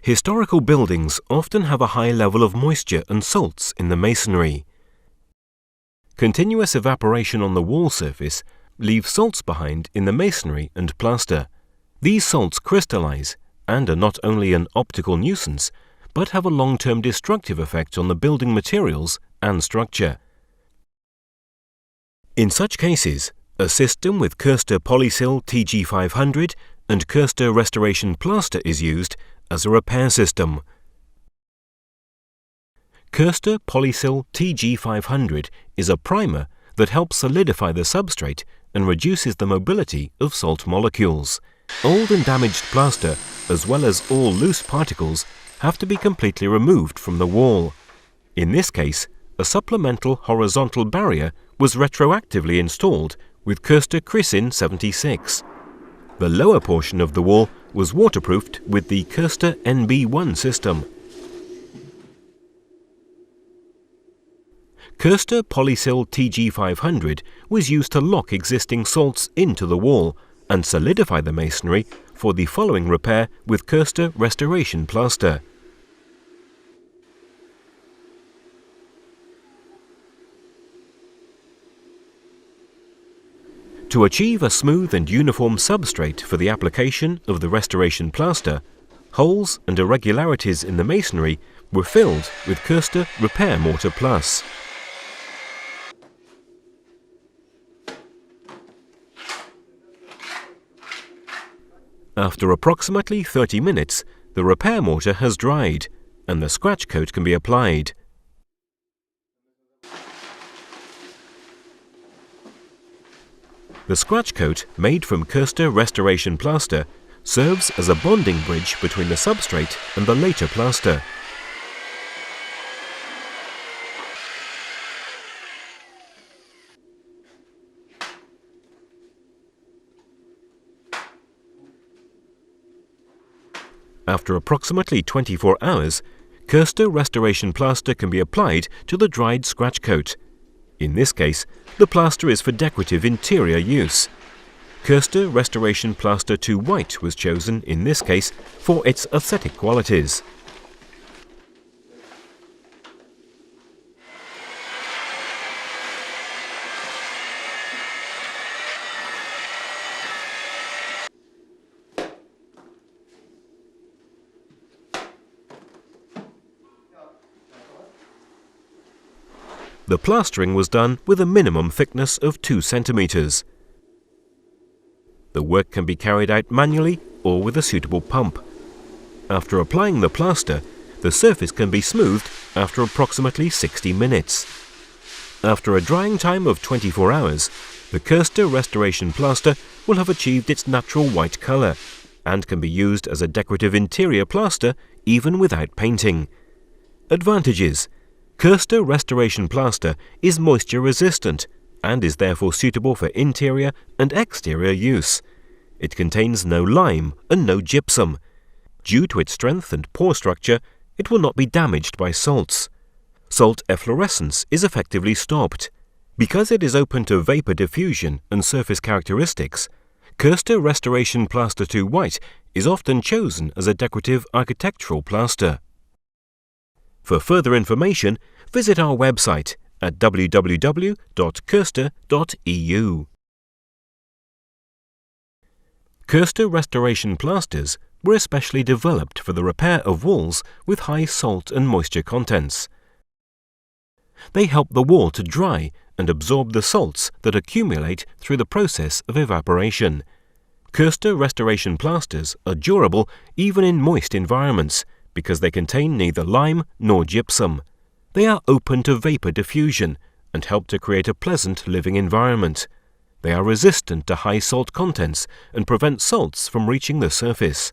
Historical buildings often have a high level of moisture and salts in the masonry. Continuous evaporation on the wall surface leaves salts behind in the masonry and plaster. These salts crystallize and are not only an optical nuisance, but have a long-term destructive effect on the building materials and structure. In such cases, a system with Koster Polysil TG500 and Koster Restoration Plaster is used as a repair system. Koster Polysil TG500 is a primer that helps solidify the substrate and reduces the mobility of salt molecules. Old and damaged plaster, as well as all loose particles, have to be completely removed from the wall. In this case, a supplemental horizontal barrier was retroactively installed with Koster Krisin 76. The lower portion of the wall was waterproofed with the Koster NB1 system. Koster Polysil TG500 was used to lock existing salts into the wall and solidify the masonry for the following repair with Koster Restoration Plaster. To achieve a smooth and uniform substrate for the application of the restoration plaster, holes and irregularities in the masonry were filled with Koster Repair Mortar Plus. After approximately 30 minutes, the repair mortar has dried and the scratch coat can be applied. The scratch coat, made from Koster Restoration Plaster, serves as a bonding bridge between the substrate and the later plaster. After approximately 24 hours, Koster Restoration Plaster can be applied to the dried scratch coat. In this case, the plaster is for decorative interior use. Koster Restoration Plaster 2 White was chosen in this case for its aesthetic qualities. The plastering was done with a minimum thickness of 2 centimeters. The work can be carried out manually or with a suitable pump. After applying the plaster, the surface can be smoothed after approximately 60 minutes. After a drying time of 24 hours, the Koster Restoration Plaster will have achieved its natural white color and can be used as a decorative interior plaster even without painting. Advantages: Koster Restoration Plaster is moisture resistant and is therefore suitable for interior and exterior use. It contains no lime and no gypsum. Due to its strength and pore structure, it will not be damaged by salts. Salt efflorescence is effectively stopped. Because it is open to vapor diffusion and surface characteristics, Koster Restoration Plaster 2 White is often chosen as a decorative architectural plaster. For further information, visit our website at www.koster.eu. Koster Restoration Plasters were especially developed for the repair of walls with high salt and moisture contents. They help the wall to dry and absorb the salts that accumulate through the process of evaporation. Koster Restoration Plasters are durable even in moist environments because they contain neither lime nor gypsum. They are open to vapor diffusion and help to create a pleasant living environment. They are resistant to high salt contents and prevent salts from reaching the surface.